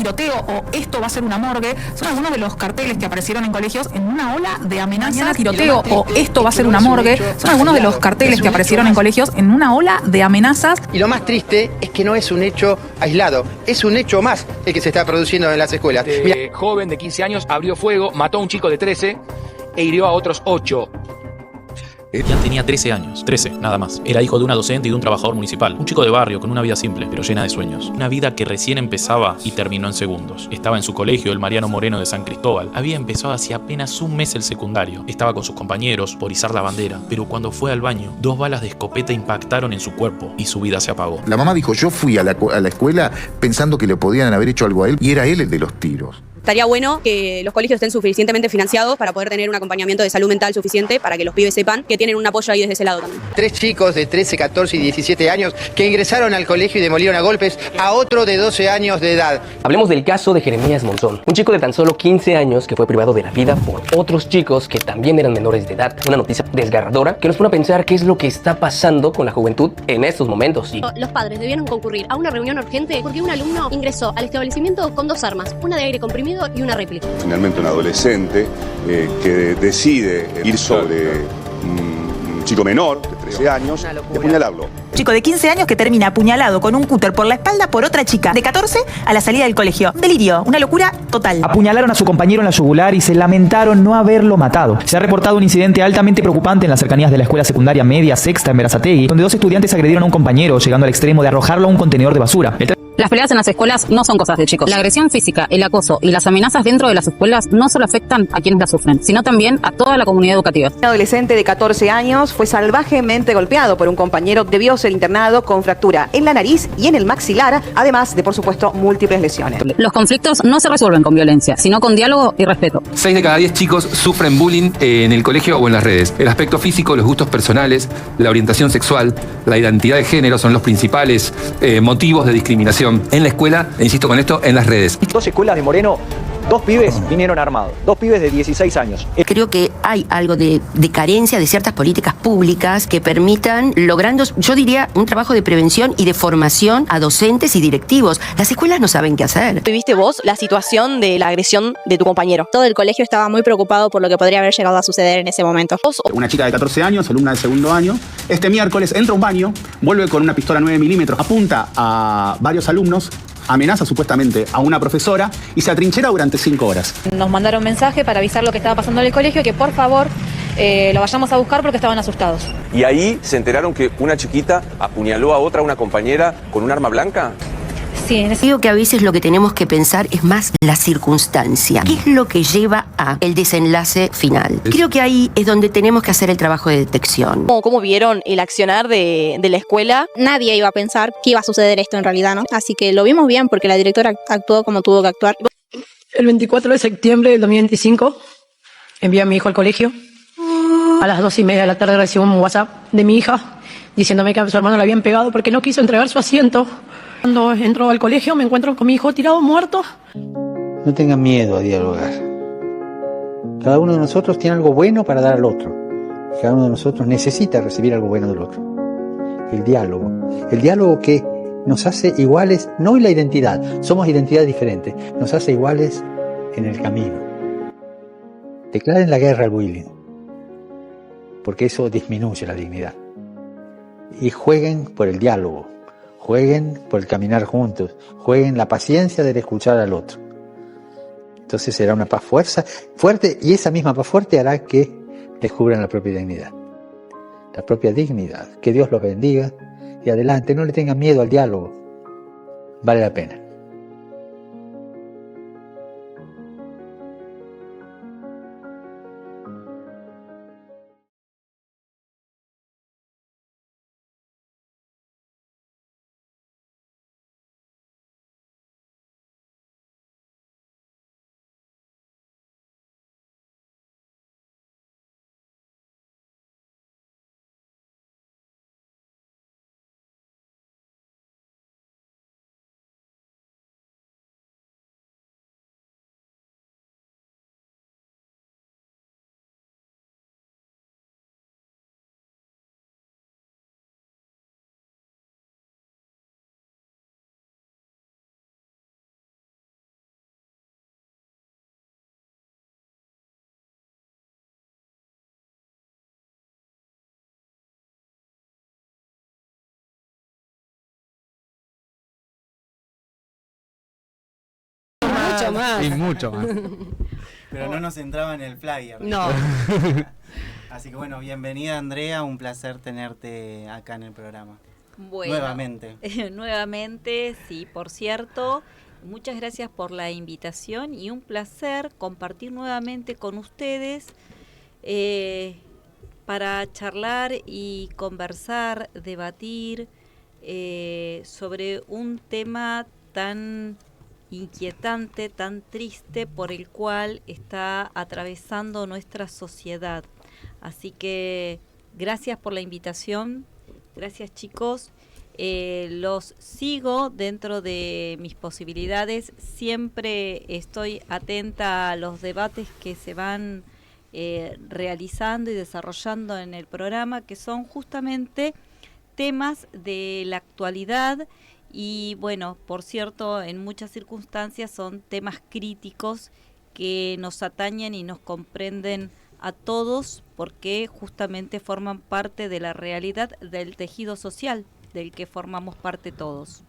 tiroteo o esto va a ser una morgue son algunos de los carteles que aparecieron en colegios en una ola de amenazas. Mañana tiroteo o esto va a ser una morgue son algunos de los carteles que aparecieron en colegios en una ola de amenazas. Y lo más triste es que no es un hecho aislado, es un hecho más el que se está produciendo en las escuelas. Joven de 15 años abrió fuego, mató a un chico de 13 e hirió a otros 8. Jan tenía 13 años, 13, nada más. Era hijo de una docente y de un trabajador municipal. Un chico de barrio con una vida simple, pero llena de sueños. Una vida que recién empezaba y terminó en segundos. Estaba en su colegio, el Mariano Moreno de San Cristóbal. Había empezado hace apenas un mes el secundario. Estaba con sus compañeros por izar la bandera. Pero cuando fue al baño, 2 balas de escopeta impactaron en su cuerpo y su vida se apagó. La mamá dijo, yo fui a la escuela pensando que le podían haber hecho algo a él y era él el de los tiros. Estaría bueno que los colegios estén suficientemente financiados para poder tener un acompañamiento de salud mental suficiente para que los pibes sepan que tienen un apoyo ahí desde ese lado también. 3 chicos de 13, 14 y 17 años que ingresaron al colegio y demolieron a golpes a otro de 12 años de edad. Hablemos del caso de Jeremías Monzón, un chico de tan solo 15 años que fue privado de la vida por otros chicos que también eran menores de edad. Una noticia desgarradora que nos pone a pensar qué es lo que está pasando con la juventud en estos momentos. Los padres debieron concurrir a una reunión urgente porque un alumno ingresó al establecimiento con 2 armas, una de aire comprimido y una réplica. Finalmente un adolescente que decide ir sobre un chico menor de 13 años y apuñalarlo. Chico de 15 años que termina apuñalado con un cúter por la espalda por otra chica de 14 a la salida del colegio. Delirio, una locura total. Apuñalaron a su compañero en la yugular y se lamentaron no haberlo matado. Se ha reportado un incidente altamente preocupante en las cercanías de la escuela secundaria media sexta en Berazategui, donde 2 estudiantes agredieron a un compañero, llegando al extremo de arrojarlo a un contenedor de basura. Las peleas en las escuelas no son cosas de chicos. La agresión física, el acoso y las amenazas dentro de las escuelas no solo afectan a quienes las sufren, sino también a toda la comunidad educativa. Un adolescente de 14 años fue salvajemente golpeado por un compañero. Debió ser internado con fractura en la nariz y en el maxilar, además de, por supuesto, múltiples lesiones. Los conflictos no se resuelven con violencia, sino con diálogo y respeto. 6 de cada 10 chicos sufren bullying en el colegio o en las redes. El aspecto físico, los gustos personales, la orientación sexual, la identidad de género son los principales motivos de discriminación en la escuela, e insisto con esto, en las redes. 2 escuelas de Moreno, 2 pibes vinieron armados, 2 pibes de 16 años. Creo que hay algo de carencia de ciertas políticas públicas que permitan, logrando, yo diría, un trabajo de prevención y de formación a docentes y directivos. Las escuelas no saben qué hacer. ¿Viste vos la situación de la agresión de tu compañero? Todo el colegio estaba muy preocupado por lo que podría haber llegado a suceder en ese momento. Una chica de 14 años, alumna del segundo año, este miércoles entra a un baño, vuelve con una pistola 9 milímetros, apunta a varios alumnos, amenaza supuestamente a una profesora y se atrinchera durante 5 horas. Nos mandaron mensaje para avisar lo que estaba pasando en el colegio, que por favor lo vayamos a buscar porque estaban asustados. Y ahí se enteraron que una chiquita apuñaló a una compañera con un arma blanca. Sí, digo que a veces lo que tenemos que pensar es más la circunstancia. ¿Qué es lo que lleva a el desenlace final? Creo que ahí es donde tenemos que hacer el trabajo de detección. ¿Cómo vieron el accionar de la escuela? Nadie iba a pensar que iba a suceder esto en realidad, ¿no? Así que lo vimos bien porque la directora actuó como tuvo que actuar. El 24 de septiembre del 2025 envié a mi hijo al colegio. A las 2:30 de la tarde recibo un WhatsApp de mi hija diciéndome que a su hermano le habían pegado porque no quiso entregar su asiento. Cuando entro al colegio me encuentro con mi hijo tirado muerto. No tengan miedo a dialogar. Cada uno de nosotros tiene algo bueno para dar al otro. Cada uno de nosotros necesita recibir algo bueno del otro. El diálogo. El diálogo que nos hace iguales, no en la identidad, somos identidades diferentes, nos hace iguales en el camino. Declaren la guerra al bullying, porque eso disminuye la dignidad. Y jueguen por el diálogo. Jueguen por el caminar juntos, jueguen la paciencia del escuchar al otro. Entonces será una paz fuerte y esa misma paz fuerte hará que descubran la propia dignidad. La propia dignidad. Que Dios los bendiga y adelante, no le tengan miedo al diálogo. Vale la pena. mucho más. Y mucho más. Pero no nos entraba en el flyer. No. Así que bueno, bienvenida Andrea, un placer tenerte acá en el programa. Bueno, nuevamente. Nuevamente, sí, por cierto, muchas gracias por la invitación y un placer compartir nuevamente con ustedes para charlar y conversar, debatir sobre un tema tan inquietante, tan triste, por el cual está atravesando nuestra sociedad. Así que gracias por la invitación, gracias chicos, los sigo dentro de mis posibilidades, siempre estoy atenta a los debates que se van realizando y desarrollando en el programa, que son justamente temas de la actualidad. Y bueno, por cierto, en muchas circunstancias son temas críticos que nos atañen y nos comprenden a todos, porque justamente forman parte de la realidad del tejido social del que formamos parte todos.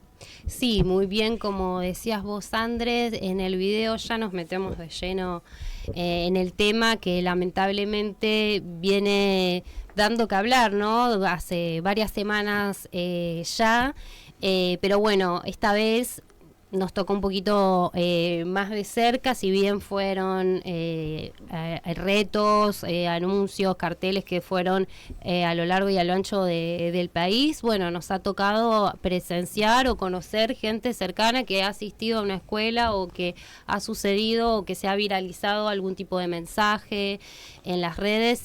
Sí, muy bien, como decías vos, Andrés, en el video ya nos metemos de lleno en el tema que lamentablemente viene dando que hablar, ¿no? Hace varias semanas ya, pero bueno, esta vez nos tocó un poquito más de cerca, si bien fueron retos, anuncios, carteles que fueron a lo largo y a lo ancho del país. Bueno, nos ha tocado presenciar o conocer gente cercana que ha asistido a una escuela o que ha sucedido o que se ha viralizado algún tipo de mensaje en las redes.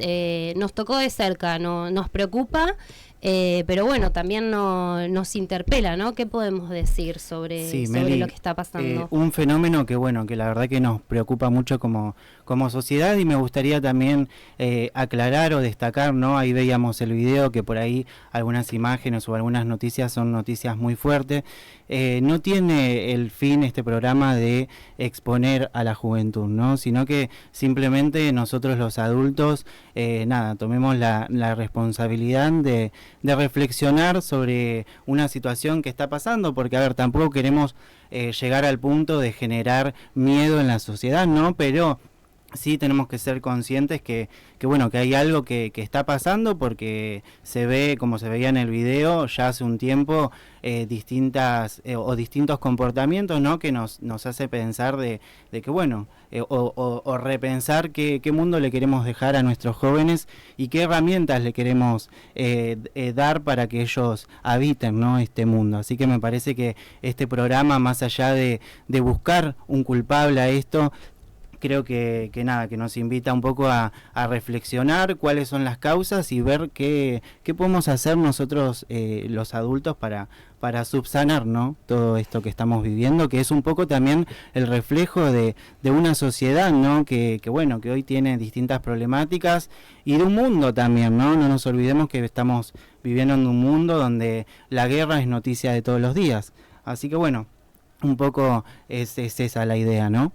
Nos tocó de cerca, nos preocupa. Pero bueno, también nos interpela, ¿no? ¿Qué podemos decir sobre Meli, lo que está pasando? Un fenómeno que bueno, que la verdad que nos preocupa mucho como sociedad, y me gustaría también aclarar o destacar, ¿no? Ahí veíamos el video, que por ahí algunas imágenes o algunas noticias son noticias muy fuertes. No tiene el fin este programa de exponer a la juventud, ¿no? Sino que simplemente nosotros los adultos, tomemos la responsabilidad de reflexionar sobre una situación que está pasando, porque a ver, tampoco queremos llegar al punto de generar miedo en la sociedad, ¿no? Pero sí tenemos que ser conscientes que bueno, que hay algo que está pasando, porque se ve, como se veía en el video, ya hace un tiempo distintos comportamientos, ¿no? Que nos hace pensar de que bueno, o repensar qué mundo le queremos dejar a nuestros jóvenes y qué herramientas le queremos dar para que ellos habiten, ¿no? Este mundo. Así que me parece que este programa, más allá de buscar un culpable a esto, creo que nos invita un poco a reflexionar cuáles son las causas y ver qué podemos hacer nosotros los adultos para subsanar, ¿no? Todo esto que estamos viviendo, que es un poco también el reflejo de una sociedad, ¿no? Que bueno, que hoy tiene distintas problemáticas, y de un mundo también, ¿no? No nos olvidemos que estamos viviendo en un mundo donde la guerra es noticia de todos los días. Así que bueno, un poco es esa la idea, ¿no?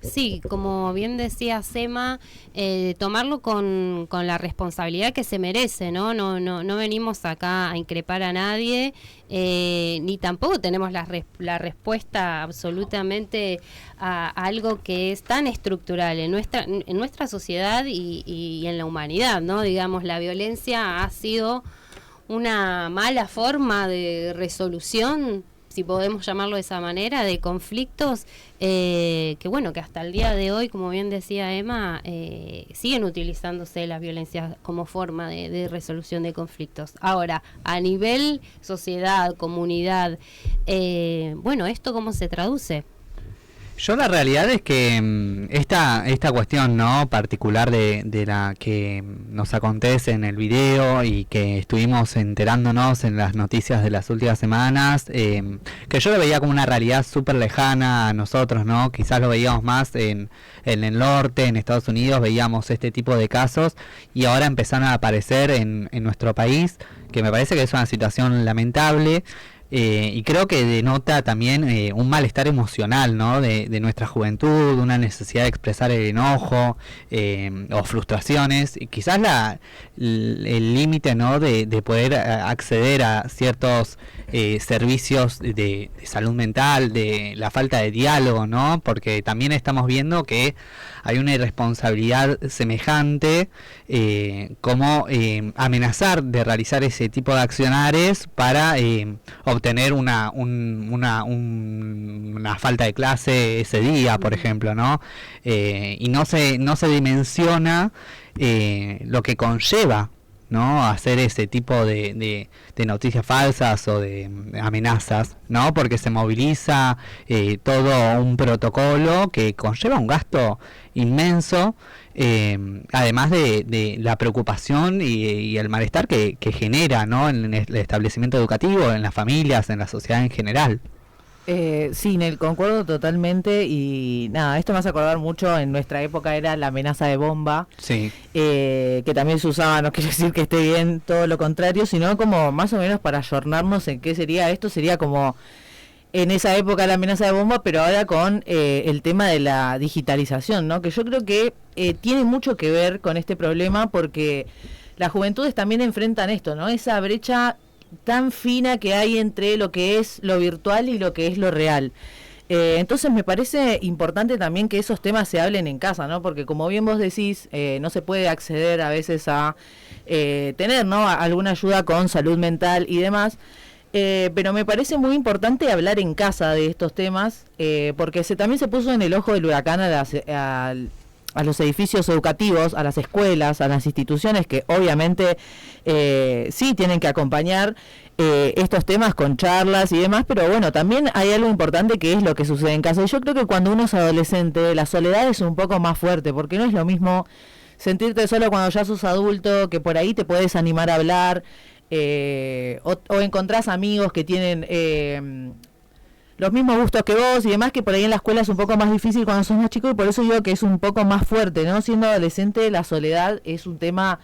Sí, como bien decía Sema, tomarlo con la responsabilidad que se merece, ¿no? No venimos acá a increpar a nadie, ni tampoco tenemos la respuesta absolutamente a algo que es tan estructural en nuestra sociedad y en la humanidad, ¿no? Digamos, la violencia ha sido una mala forma de resolución, si podemos llamarlo de esa manera, de conflictos que bueno, que hasta el día de hoy, como bien decía Emma, siguen utilizándose las violencias como forma de resolución de conflictos. Ahora, a nivel sociedad, comunidad, bueno, ¿esto cómo se traduce? Yo la realidad es que esta cuestión, ¿no?, particular de la que nos acontece en el video y que estuvimos enterándonos en las noticias de las últimas semanas, que yo lo veía como una realidad súper lejana a nosotros, ¿no? Quizás lo veíamos más en el norte, en Estados Unidos, veíamos este tipo de casos, y ahora empezaron a aparecer en nuestro país, que me parece que es una situación lamentable. Y creo que denota también un malestar emocional, ¿no? de nuestra juventud, una necesidad de expresar el enojo o frustraciones, y quizás el límite, ¿no? de poder acceder a ciertos servicios de salud mental, de la falta de diálogo, ¿no? Porque también estamos viendo que hay una irresponsabilidad semejante, como amenazar de realizar ese tipo de accionares para obtener una falta de clase ese día, por ejemplo, ¿no? Y no se dimensiona lo que conlleva, ¿no? Hacer ese tipo de noticias falsas o de amenazas, ¿no? Porque se moviliza todo un protocolo que conlleva un gasto inmenso, además de la preocupación y el malestar que genera, ¿no? En el establecimiento educativo, en las familias, en la sociedad en general. Sí, Nel, concuerdo totalmente, y nada, esto me hace acordar mucho, en nuestra época era la amenaza de bomba, sí. Que también se usaba, no quiero decir que esté bien, todo lo contrario, sino como más o menos para ayornarnos en qué sería esto. Sería como en esa época la amenaza de bomba, pero ahora con el tema de la digitalización, ¿no? Que yo creo que tiene mucho que ver con este problema, porque las juventudes también enfrentan esto, ¿no? Esa brecha tan fina que hay entre lo que es lo virtual y lo que es lo real. Entonces me parece importante también que esos temas se hablen en casa, ¿no? Porque como bien vos decís, no se puede acceder a veces a tener, ¿no? alguna ayuda con salud mental y demás. Pero me parece muy importante hablar en casa de estos temas, porque también se puso en el ojo del huracán a los edificios educativos, a las escuelas, a las instituciones que obviamente sí tienen que acompañar estos temas con charlas y demás, pero bueno, también hay algo importante que es lo que sucede en casa. Y yo creo que cuando uno es adolescente, la soledad es un poco más fuerte, porque no es lo mismo sentirte solo cuando ya sos adulto, que por ahí te puedes animar a hablar, o encontrás amigos que tienen los mismos gustos que vos y demás, que por ahí en la escuela es un poco más difícil cuando sos más chico, y por eso digo que es un poco más fuerte, ¿no? Siendo adolescente, la soledad es un tema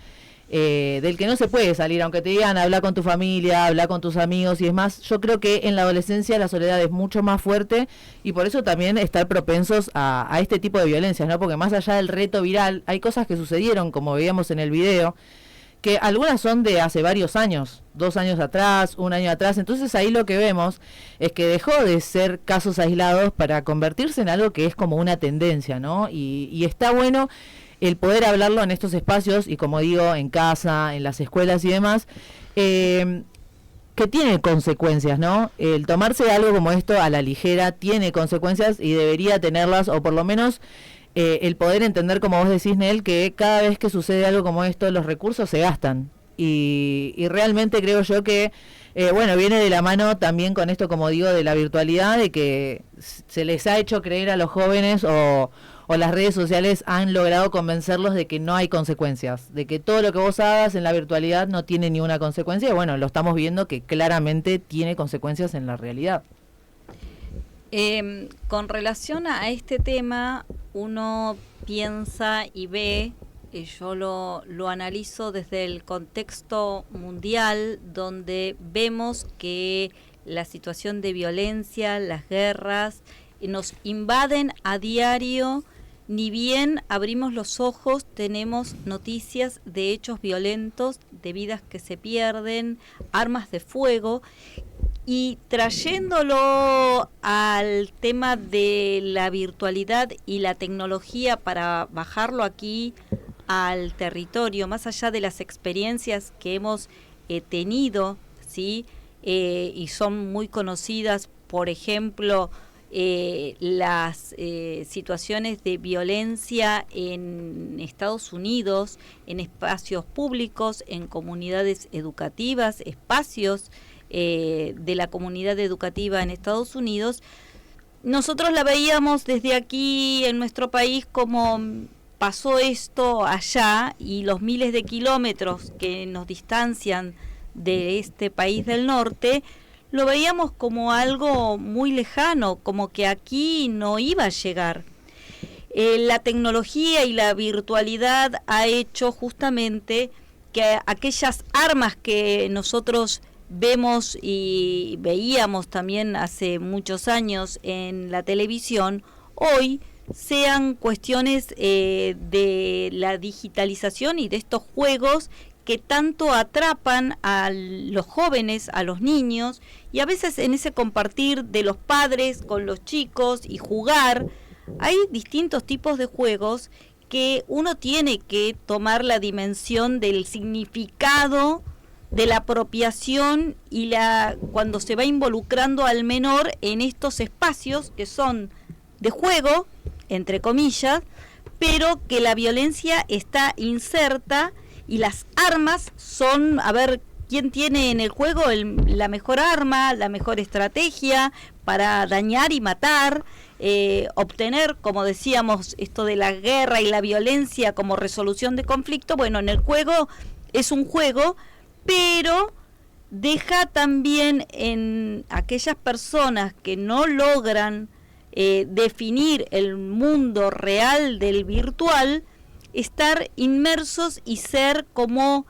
del que no se puede salir, aunque te digan habla con tu familia, habla con tus amigos y demás. Yo creo que en la adolescencia la soledad es mucho más fuerte, y por eso también estar propensos a este tipo de violencias, ¿no? Porque más allá del reto viral, hay cosas que sucedieron, como veíamos en el video, que algunas son de hace varios años, 2 años atrás, 1 año atrás. Entonces ahí lo que vemos es que dejó de ser casos aislados para convertirse en algo que es como una tendencia, ¿no? Y está bueno el poder hablarlo en estos espacios, y como digo, en casa, en las escuelas y demás, que tiene consecuencias, ¿no? El tomarse algo como esto a la ligera tiene consecuencias, y debería tenerlas, o por lo menos el poder entender, como vos decís, Nel, que cada vez que sucede algo como esto, los recursos se gastan. Y realmente creo yo que, bueno, viene de la mano también con esto, como digo, de la virtualidad, de que se les ha hecho creer a los jóvenes, o las redes sociales han logrado convencerlos de que no hay consecuencias, de que todo lo que vos hagas en la virtualidad no tiene ninguna consecuencia. Y bueno, lo estamos viendo que claramente tiene consecuencias en la realidad. Con relación a este tema, uno piensa y ve, yo lo analizo desde el contexto mundial, donde vemos que la situación de violencia, las guerras, nos invaden a diario. Ni bien abrimos los ojos, tenemos noticias de hechos violentos, de vidas que se pierden, armas de fuego. Y trayéndolo al tema de la virtualidad y la tecnología para bajarlo aquí al territorio, más allá de las experiencias que hemos tenido, ¿sí? Y son muy conocidas, por ejemplo, las situaciones de violencia en Estados Unidos, en espacios públicos, en comunidades educativas, espacios de la comunidad educativa en Estados Unidos. Nosotros la veíamos desde aquí en nuestro país como pasó esto allá, y los miles de kilómetros que nos distancian de este país del norte, lo veíamos como algo muy lejano, como que aquí no iba a llegar. La tecnología y la virtualidad ha hecho justamente que aquellas armas que nosotros vemos y veíamos también hace muchos años en la televisión, hoy sean cuestiones de la digitalización y de estos juegos que tanto atrapan a los jóvenes, a los niños, y a veces en ese compartir de los padres con los chicos y jugar, hay distintos tipos de juegos que uno tiene que tomar la dimensión del significado, de la apropiación y cuando se va involucrando al menor en estos espacios que son de juego, entre comillas, pero que la violencia está inserta y las armas son, a ver, ¿quién tiene en el juego la mejor arma, la mejor estrategia para dañar y matar? Obtener, como decíamos, esto de la guerra y la violencia como resolución de conflicto. Bueno, en el juego es un juego, pero deja también en aquellas personas que no logran definir el mundo real del virtual, estar inmersos y ser como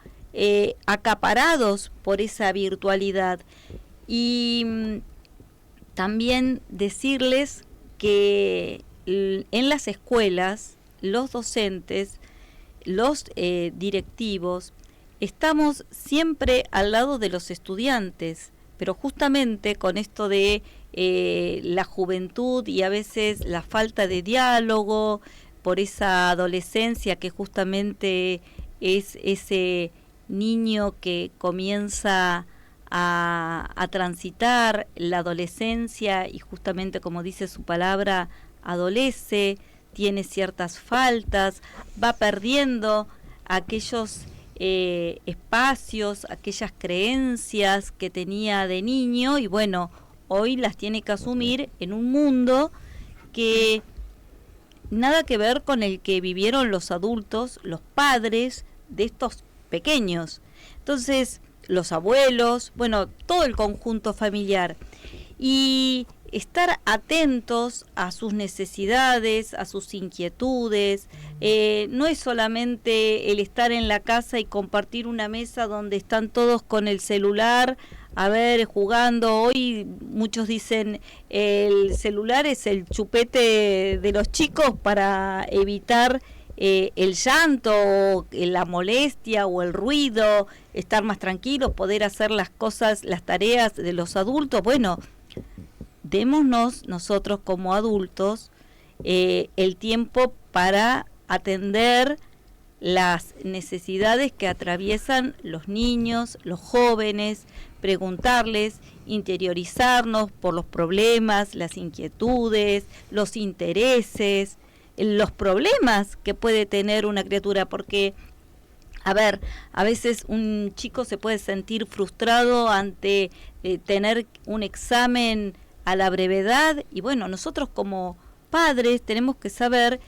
acaparados por esa virtualidad. Y también decirles que en las escuelas, los docentes, los directivos, estamos siempre al lado de los estudiantes, pero justamente con esto de la juventud y a veces la falta de diálogo, por esa adolescencia que justamente es ese niño que comienza a transitar la adolescencia y justamente, como dice su palabra, adolece, tiene ciertas faltas, va perdiendo aquellos espacios, aquellas creencias que tenía de niño y bueno, hoy las tiene que asumir en un mundo que nada que ver con el que vivieron los adultos, los padres de estos pequeños. Entonces, los abuelos, bueno, todo el conjunto familiar. Y estar atentos a sus necesidades, a sus inquietudes. No es solamente el estar en la casa y compartir una mesa donde están todos con el celular, a ver, jugando. Hoy muchos dicen el celular es el chupete de los chicos para evitar el llanto, la molestia o el ruido, estar más tranquilos, poder hacer las cosas, las tareas de los adultos. Bueno, démonos nosotros como adultos el tiempo para atender las necesidades que atraviesan los niños, los jóvenes, preguntarles, interiorizarnos por los problemas, las inquietudes, los intereses, los problemas que puede tener una criatura, porque, a ver, a veces un chico se puede sentir frustrado ante tener un examen a la brevedad, y bueno, nosotros como padres tenemos que saber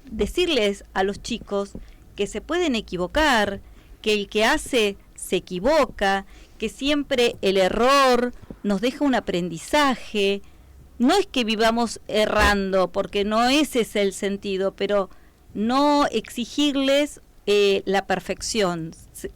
decirles a los chicos que se pueden equivocar, que el que hace se equivoca, que siempre el error nos deja un aprendizaje. No es que vivamos errando, porque no ese es el sentido, pero no exigirles la perfección.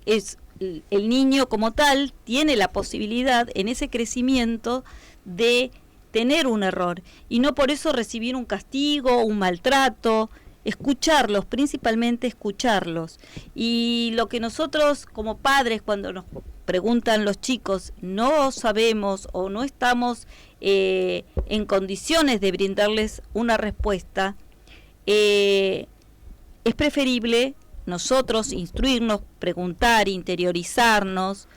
El niño como tal tiene la posibilidad en ese crecimiento de tener un error y no por eso recibir un castigo, un maltrato. Escucharlos, principalmente escucharlos. Y lo que nosotros como padres, cuando nos preguntan los chicos, no sabemos o no estamos en condiciones de brindarles una respuesta, es preferible nosotros instruirnos, preguntar, interiorizarnos,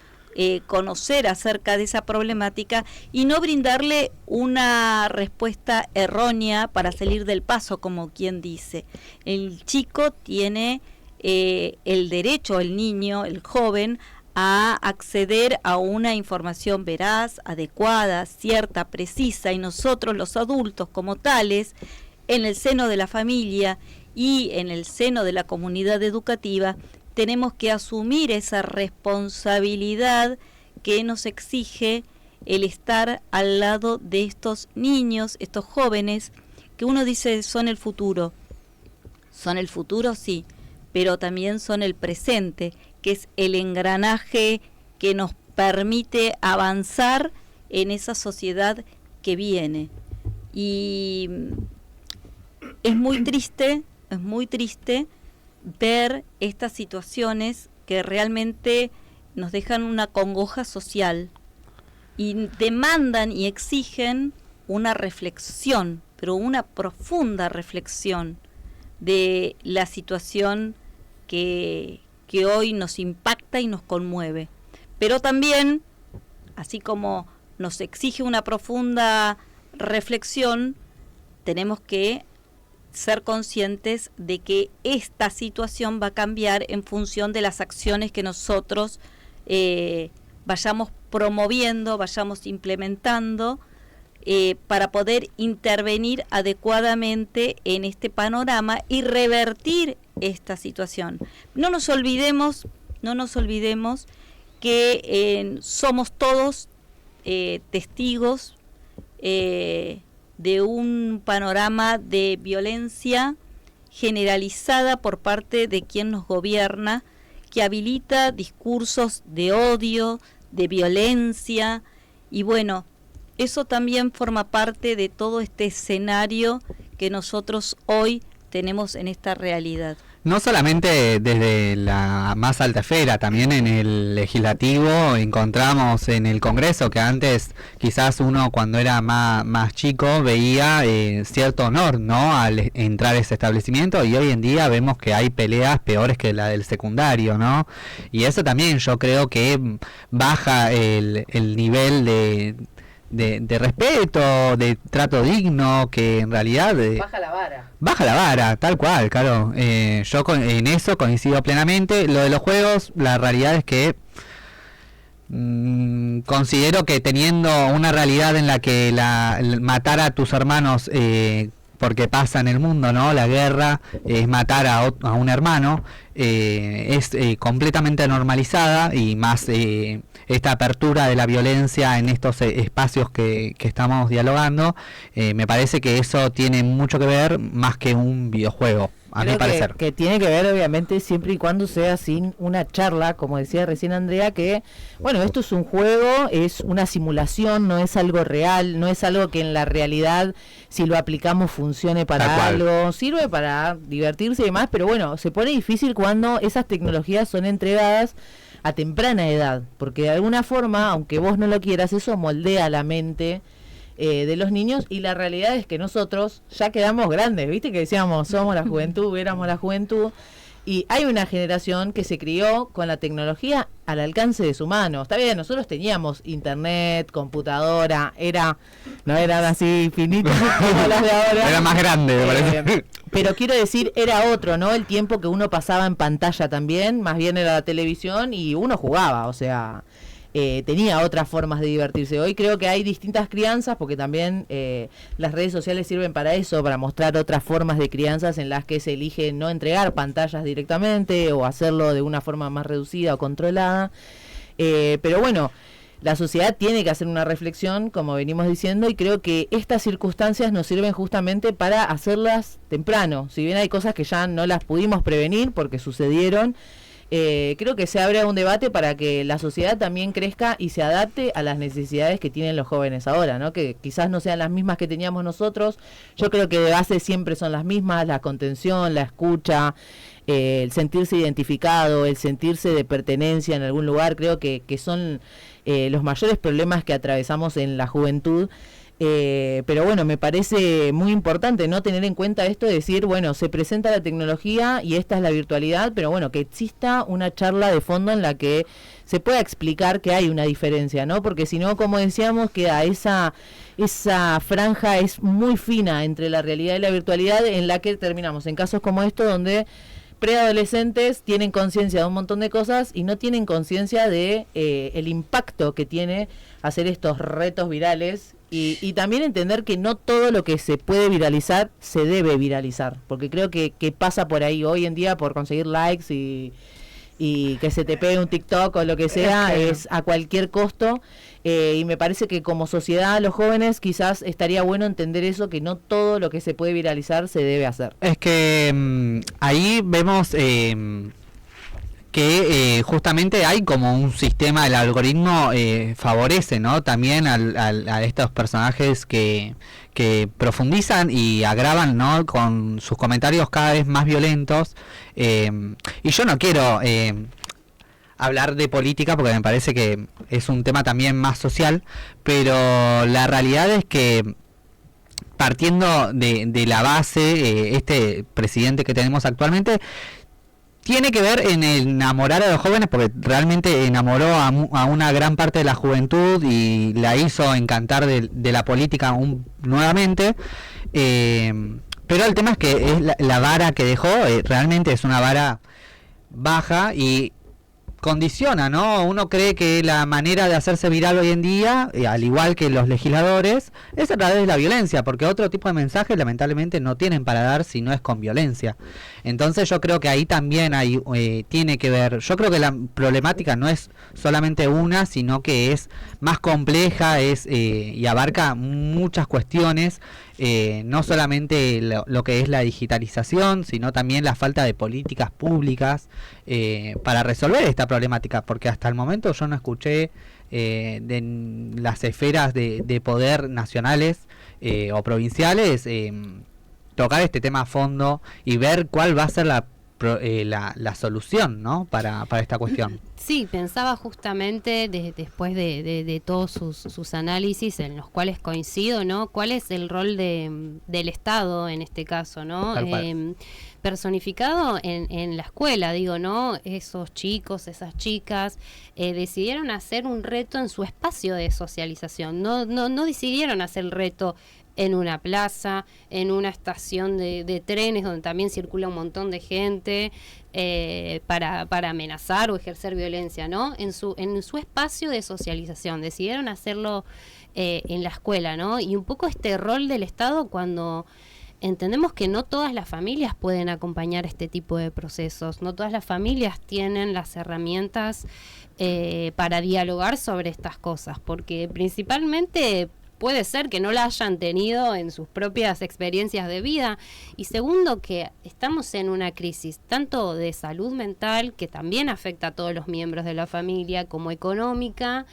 conocer acerca de esa problemática y no brindarle una respuesta errónea para salir del paso, como quien dice. El chico tiene el derecho, el niño, el joven, a acceder a una información veraz, adecuada, cierta, precisa, y nosotros los adultos como tales, en el seno de la familia y en el seno de la comunidad educativa, tenemos que asumir esa responsabilidad que nos exige el estar al lado de estos niños, estos jóvenes, que uno dice son el futuro. Son el futuro, sí, pero también son el presente, que es el engranaje que nos permite avanzar en esa sociedad que viene. Y es muy triste ver estas situaciones que realmente nos dejan una congoja social y demandan y exigen una reflexión, pero una profunda reflexión de la situación que hoy nos impacta y nos conmueve. Pero también, así como nos exige una profunda reflexión, tenemos que ser conscientes de que esta situación va a cambiar en función de las acciones que nosotros vayamos promoviendo, vayamos implementando, para poder intervenir adecuadamente en este panorama y revertir esta situación. No nos olvidemos que somos todos testigos de un panorama de violencia generalizada por parte de quien nos gobierna, que habilita discursos de odio, de violencia, y bueno, eso también forma parte de todo este escenario que nosotros hoy tenemos en esta realidad. No solamente desde la más alta esfera, también en el legislativo encontramos en el Congreso, que antes quizás uno cuando era más chico veía cierto honor, ¿no?, al entrar a ese establecimiento, y hoy en día vemos que hay peleas peores que la del secundario, ¿no? Y eso también yo creo que baja el nivel de respeto, de trato digno, que en realidad baja la vara, tal cual, claro. Yo en eso coincido plenamente. Lo de los juegos, la realidad es que considero que teniendo una realidad en la que matar a tus hermanos porque pasa en el mundo, ¿no?, la guerra es matar a un hermano, es completamente normalizada, y más esta apertura de la violencia en estos espacios que estamos dialogando, me parece que eso tiene mucho que ver más que un videojuego, a mi parecer. Que tiene que ver obviamente siempre y cuando sea sin una charla, como decía recién Andrea, que bueno, esto es un juego, es una simulación, no es algo real, no es algo que en la realidad, si lo aplicamos, funcione para algo, sirve para divertirse y demás, pero bueno, se pone difícil cuando esas tecnologías son entregadas a temprana edad, porque de alguna forma, aunque vos no lo quieras, eso moldea la mente de los niños, y la realidad es que nosotros ya quedamos grandes, viste que decíamos somos la juventud, éramos la juventud, y hay una generación que se crió con la tecnología al alcance de su mano. Está bien, nosotros teníamos internet, computadora, no eran así finitos como las de ahora. Era más grande, me parece. Pero quiero decir, era otro, ¿no? El tiempo que uno pasaba en pantalla también, más bien era la televisión, y uno jugaba, o sea, tenía otras formas de divertirse. Hoy creo que hay distintas crianzas, porque también las redes sociales sirven para eso, para mostrar otras formas de crianzas en las que se elige no entregar pantallas directamente o hacerlo de una forma más reducida o controlada. Pero bueno, la sociedad tiene que hacer una reflexión, como venimos diciendo, y creo que estas circunstancias nos sirven justamente para hacerlas temprano. Si bien hay cosas que ya no las pudimos prevenir porque sucedieron, creo que se abre un debate para que la sociedad también crezca y se adapte a las necesidades que tienen los jóvenes ahora, ¿no? Que quizás no sean las mismas que teníamos nosotros. Yo creo que de base siempre son las mismas: la contención, la escucha, el sentirse identificado, el sentirse de pertenencia en algún lugar. Creo que son los mayores problemas que atravesamos en la juventud. Pero bueno, me parece muy importante no tener en cuenta esto de decir, bueno, se presenta la tecnología y esta es la virtualidad, pero bueno, que exista una charla de fondo en la que se pueda explicar que hay una diferencia, ¿no? Porque si no, como decíamos, queda esa franja es muy fina entre la realidad y la virtualidad, en la que terminamos en casos como esto, donde preadolescentes tienen conciencia de un montón de cosas y no tienen conciencia de el impacto que tiene hacer estos retos virales, y también entender que no todo lo que se puede viralizar se debe viralizar, porque creo que pasa por ahí hoy en día, por conseguir likes y que se te pegue un TikTok o lo que sea, es a cualquier costo. Y me parece que como sociedad, los jóvenes, quizás estaría bueno entender eso, que no todo lo que se puede viralizar se debe hacer. Es que ahí vemos que justamente hay como un sistema, el algoritmo favorece, ¿no? También a estos personajes que profundizan y agravan, ¿no? Con sus comentarios cada vez más violentos. Y yo no quiero hablar de política porque me parece que es un tema también más social, pero la realidad es que partiendo de la base, este presidente que tenemos actualmente tiene que ver en enamorar a los jóvenes, porque realmente enamoró a una gran parte de la juventud y la hizo encantar de la política nuevamente. Pero el tema es que es la vara que dejó, realmente es una vara baja y condiciona, ¿no? Uno cree que la manera de hacerse viral hoy en día, al igual que los legisladores, es a través de la violencia, porque otro tipo de mensajes lamentablemente no tienen para dar si no es con violencia. Entonces yo creo que ahí también tiene que ver, yo creo que la problemática no es solamente una, sino que es más compleja, y abarca muchas cuestiones, no solamente lo que es la digitalización, sino también la falta de políticas públicas para resolver esta problemática, porque hasta el momento yo no escuché de las esferas de poder nacionales o provinciales tocar este tema a fondo y ver cuál va a ser la solución, ¿no? para esta cuestión. Sí, pensaba justamente después de todos sus análisis, en los cuales coincido, ¿no? ¿Cuál es el rol del Estado en este caso, ¿no? Personificado en la escuela, digo, ¿no? Esos chicos, esas chicas decidieron hacer un reto en su espacio de socialización, no decidieron hacer el reto en una plaza, en una estación de trenes donde también circula un montón de gente para amenazar o ejercer violencia, ¿no? En su espacio de socialización decidieron hacerlo en la escuela, ¿no? Y un poco este rol del Estado cuando entendemos que no todas las familias pueden acompañar este tipo de procesos, no todas las familias tienen las herramientas para dialogar sobre estas cosas, porque principalmente puede ser que no la hayan tenido en sus propias experiencias de vida, y segundo, que estamos en una crisis tanto de salud mental, que también afecta a todos los miembros de la familia, como económica,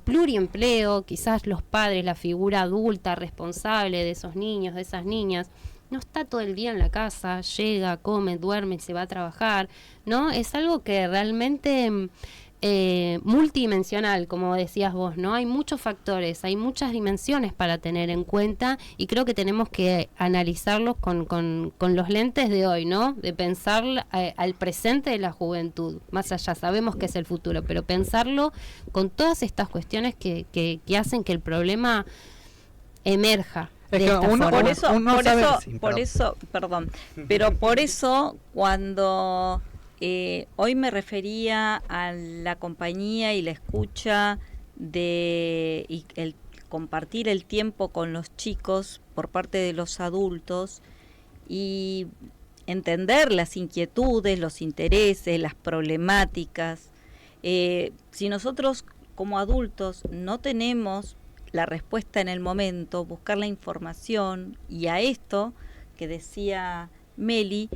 pluriempleo, quizás los padres, la figura adulta responsable de esos niños, de esas niñas, no está todo el día en la casa, llega, come, duerme, se va a trabajar, ¿no? Es algo que realmente multidimensional, como decías vos, ¿no? Hay muchos factores, hay muchas dimensiones para tener en cuenta, y creo que tenemos que analizarlos con los lentes de hoy, ¿no? De pensar al presente de la juventud, más allá, sabemos que es el futuro, pero pensarlo con todas estas cuestiones que hacen que el problema emerja. Por eso, pero por eso cuando hoy me refería a la compañía y la escucha y el compartir el tiempo con los chicos por parte de los adultos y entender las inquietudes, los intereses, las problemáticas. Si nosotros como adultos no tenemos la respuesta en el momento, buscar la información, y a esto que decía Meli,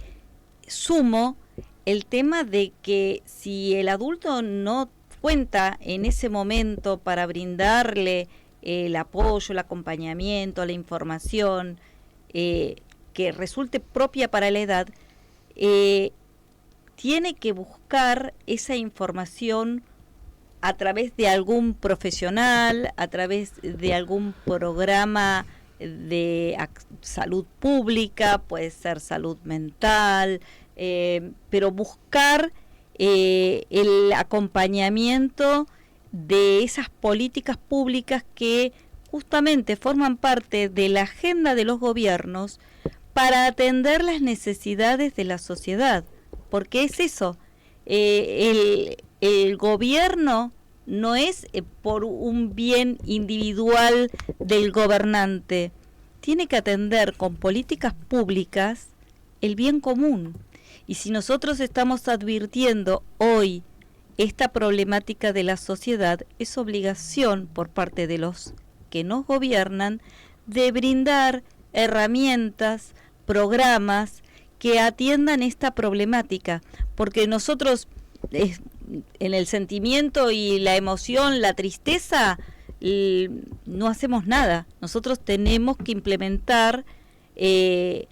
sumo el tema de que si el adulto no cuenta en ese momento para brindarle el apoyo, el acompañamiento, la información que resulte propia para la edad, tiene que buscar esa información a través de algún profesional, a través de algún programa de salud pública, puede ser salud mental, pero buscar el acompañamiento de esas políticas públicas que justamente forman parte de la agenda de los gobiernos para atender las necesidades de la sociedad, porque es eso, el gobierno no es por un bien individual del gobernante, tiene que atender con políticas públicas el bien común. Y si nosotros estamos advirtiendo hoy esta problemática de la sociedad, es obligación por parte de los que nos gobiernan de brindar herramientas, programas que atiendan esta problemática, porque nosotros en el sentimiento y la emoción, la tristeza, no hacemos nada. Nosotros tenemos que implementar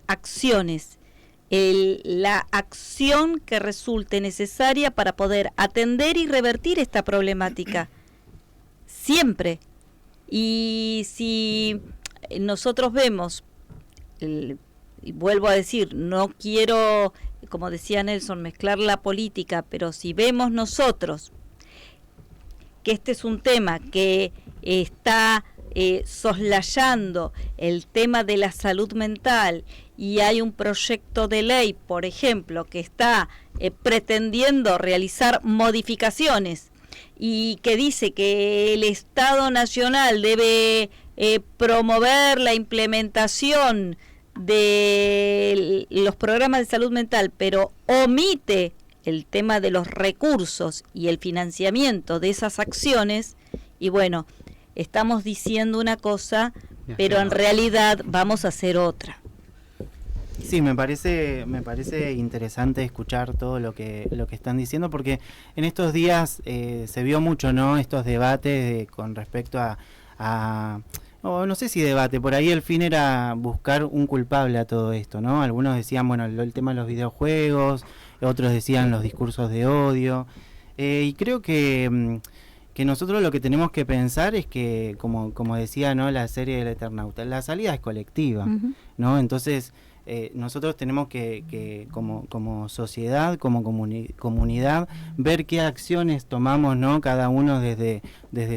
acciones. La acción que resulte necesaria para poder atender y revertir esta problemática. Siempre. Y si nosotros vemos, y vuelvo a decir, no quiero, como decía Nelson, mezclar la política, pero si vemos nosotros que este es un tema que está soslayando el tema de la salud mental, y hay un proyecto de ley, por ejemplo, que está pretendiendo realizar modificaciones y que dice que el Estado Nacional debe promover la implementación de los programas de salud mental, pero omite el tema de los recursos y el financiamiento de esas acciones, y bueno, estamos diciendo una cosa, pero en realidad vamos a hacer otra. Sí, me parece interesante escuchar todo lo que están diciendo, porque en estos días se vio mucho, ¿no? Estos debates con respecto a no sé si debate, por ahí el fin era buscar un culpable a todo esto, ¿no? Algunos decían, bueno, el tema de los videojuegos, otros decían los discursos de odio, y creo que nosotros lo que tenemos que pensar es que, como decía, ¿no?, la serie del Eternauta, la salida es colectiva, ¿no? Entonces nosotros tenemos que como sociedad, como comunidad, ver qué acciones tomamos, ¿no?, cada uno desde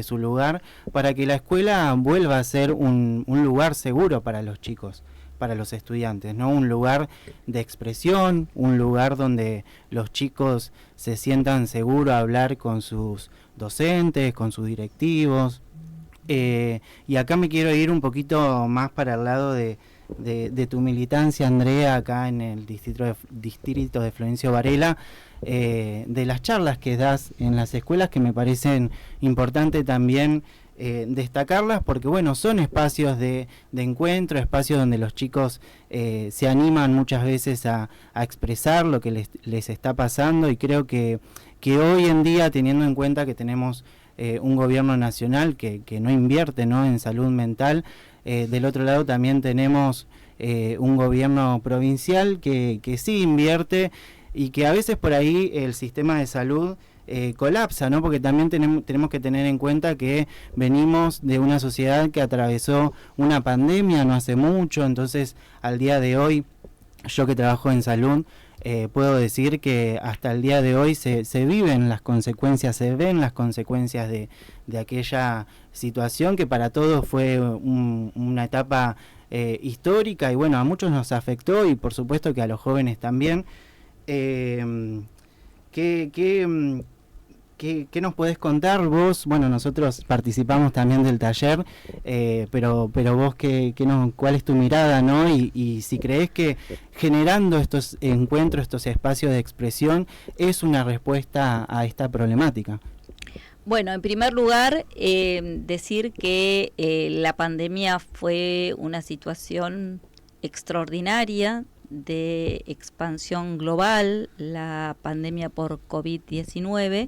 su lugar, para que la escuela vuelva a ser un lugar seguro para los chicos, para los estudiantes, ¿no? Un lugar de expresión, un lugar donde los chicos se sientan seguros a hablar con sus docentes, con sus directivos. Y acá me quiero ir un poquito más para el lado de tu militancia, Andrea, acá en el distrito de Florencio Varela, de las charlas que das en las escuelas, que me parecen importantes también destacarlas, porque bueno, son espacios de encuentro, espacios donde los chicos se animan muchas veces a expresar lo que les está pasando, y creo que hoy en día, teniendo en cuenta que tenemos un gobierno nacional que no invierte, ¿no?, en salud mental, del otro lado también tenemos un gobierno provincial que sí invierte, y que a veces por ahí el sistema de salud colapsa, ¿no? Porque también tenemos que tener en cuenta que venimos de una sociedad que atravesó una pandemia no hace mucho. Entonces, al día de hoy, yo que trabajo en salud, puedo decir que hasta el día de hoy se viven las consecuencias, se ven las consecuencias de aquella situación que para todos fue una etapa histórica, y bueno, a muchos nos afectó, y por supuesto que a los jóvenes también. ¿Qué nos podés contar vos? Bueno, nosotros participamos también del taller, pero vos, ¿cuál es tu mirada, ¿no? Y si creés que generando estos encuentros, estos espacios de expresión, es una respuesta a esta problemática. Bueno, en primer lugar, decir que la pandemia fue una situación extraordinaria de expansión global, la pandemia por COVID-19.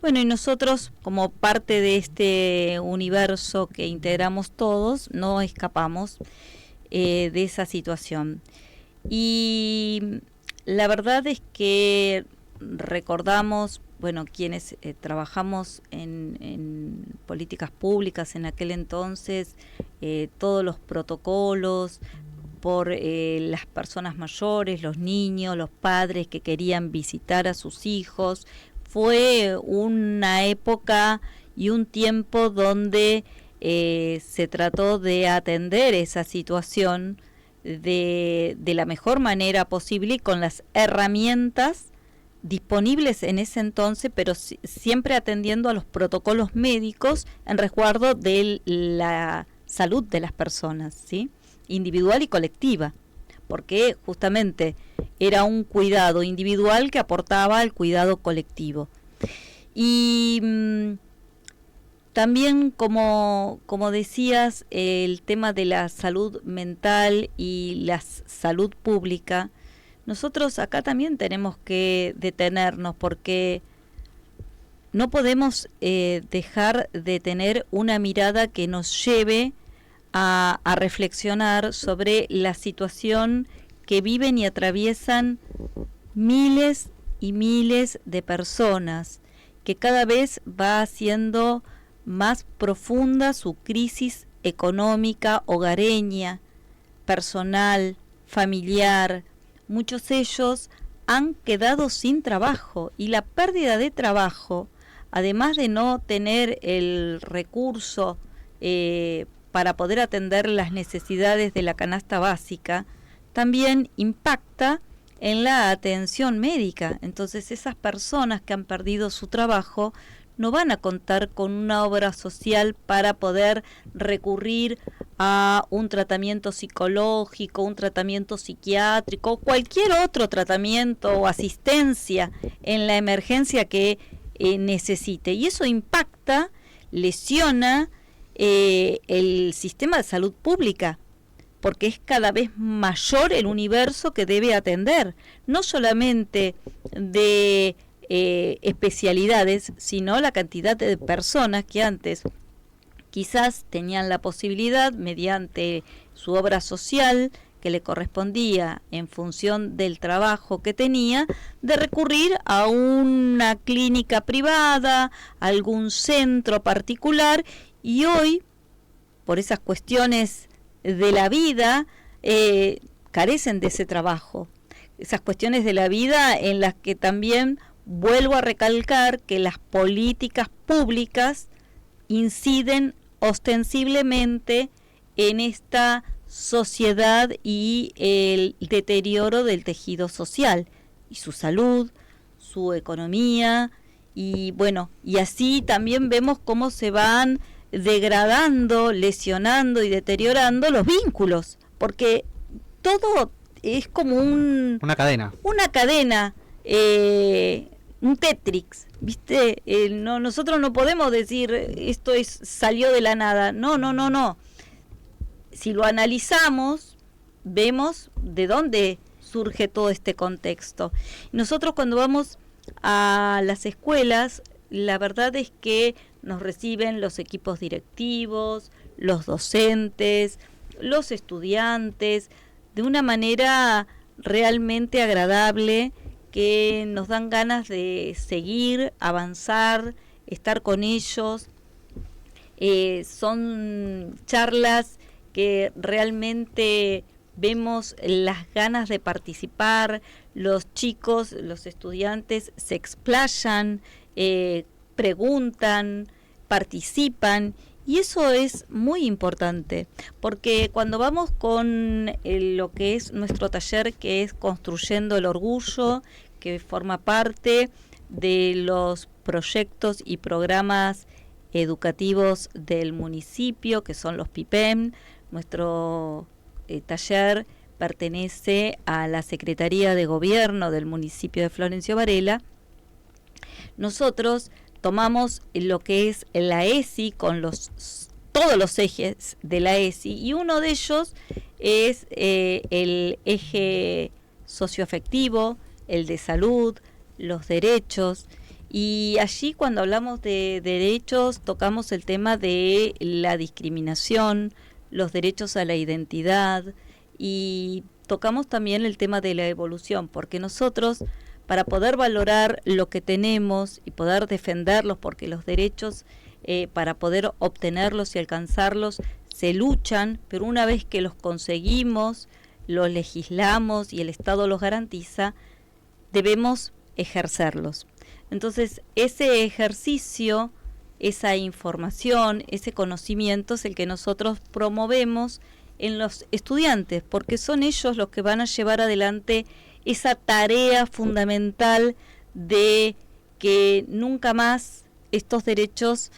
Bueno, y nosotros, como parte de este universo que integramos todos, no escapamos de esa situación. Y la verdad es que recordamos, bueno, quienes trabajamos en políticas públicas en aquel entonces, todos los protocolos por las personas mayores, los niños, los padres que querían visitar a sus hijos. Fue una época y un tiempo donde se trató de atender esa situación de la mejor manera posible y con las herramientas disponibles en ese entonces, pero siempre atendiendo a los protocolos médicos en resguardo de la salud de las personas, ¿sí?, individual y colectiva, porque justamente era un cuidado individual que aportaba al cuidado colectivo. Y también, como decías, el tema de la salud mental y la salud pública, nosotros acá también tenemos que detenernos, porque no podemos dejar de tener una mirada que nos lleve a reflexionar sobre la situación que viven y atraviesan miles y miles de personas, que cada vez va haciendo más profunda su crisis económica, hogareña, personal, familiar. Muchos de ellos han quedado sin trabajo, y la pérdida de trabajo, además de no tener el recurso para poder atender las necesidades de la canasta básica, también impacta en la atención médica. Entonces esas personas que han perdido su trabajo no van a contar con una obra social para poder recurrir a un tratamiento psicológico, un tratamiento psiquiátrico, cualquier otro tratamiento o asistencia en la emergencia que necesite. Y eso impacta, lesiona el sistema de salud pública, porque es cada vez mayor el universo que debe atender, no solamente de especialidades, sino la cantidad de personas que antes quizás tenían la posibilidad, mediante su obra social que le correspondía en función del trabajo que tenía, de recurrir a una clínica privada, a algún centro particular, y hoy, por esas cuestiones de la vida, carecen de ese trabajo. Esas cuestiones de la vida en las que también vuelvo a recalcar que las políticas públicas inciden ostensiblemente en esta sociedad y el deterioro del tejido social y su salud, su economía, y bueno, y así también vemos cómo se van degradando, lesionando y deteriorando los vínculos, porque todo es como una cadena, un Tetrix, ¿viste? Nosotros no podemos decir esto salió de la nada, no. Si lo analizamos, vemos de dónde surge todo este contexto. Nosotros cuando vamos a las escuelas, la verdad es que nos reciben los equipos directivos, los docentes, los estudiantes, de una manera realmente agradable, que nos dan ganas de seguir, avanzar, estar con ellos. Son charlas que realmente vemos las ganas de participar, los chicos, los estudiantes se explayan, preguntan, participan, y eso es muy importante, porque cuando vamos con lo que es nuestro taller, que es Construyendo el Orgullo, que forma parte de los proyectos y programas educativos del municipio, que son los PIPEM, nuestro taller pertenece a la Secretaría de Gobierno del municipio de Florencio Varela. Nosotros tomamos lo que es la ESI con todos los ejes de la ESI, y uno de ellos es el eje socioafectivo, el de salud, los derechos, y allí cuando hablamos de derechos tocamos el tema de la discriminación, los derechos a la identidad, y tocamos también el tema de la evolución, porque nosotros, para poder valorar lo que tenemos y poder defenderlos, porque los derechos, para poder obtenerlos y alcanzarlos, se luchan, pero una vez que los conseguimos, los legislamos y el Estado los garantiza, debemos ejercerlos. Entonces, ese ejercicio, esa información, ese conocimiento es el que nosotros promovemos en los estudiantes, porque son ellos los que van a llevar adelante esa tarea fundamental de que nunca más estos derechos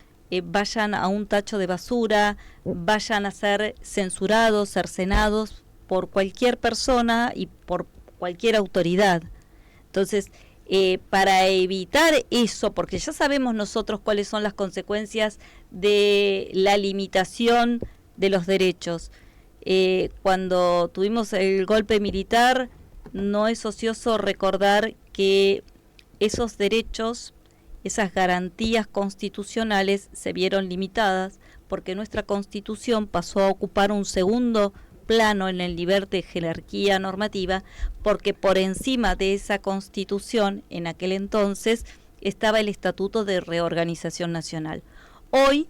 vayan a un tacho de basura, vayan a ser censurados, cercenados por cualquier persona y por cualquier autoridad. Entonces, para evitar eso, porque ya sabemos nosotros cuáles son las consecuencias de la limitación de los derechos. Cuando tuvimos el golpe militar, no es ocioso recordar que esos derechos, esas garantías constitucionales se vieron limitadas porque nuestra Constitución pasó a ocupar un segundo plano en el nivel de jerarquía normativa, porque por encima de esa Constitución en aquel entonces estaba el Estatuto de Reorganización Nacional. Hoy,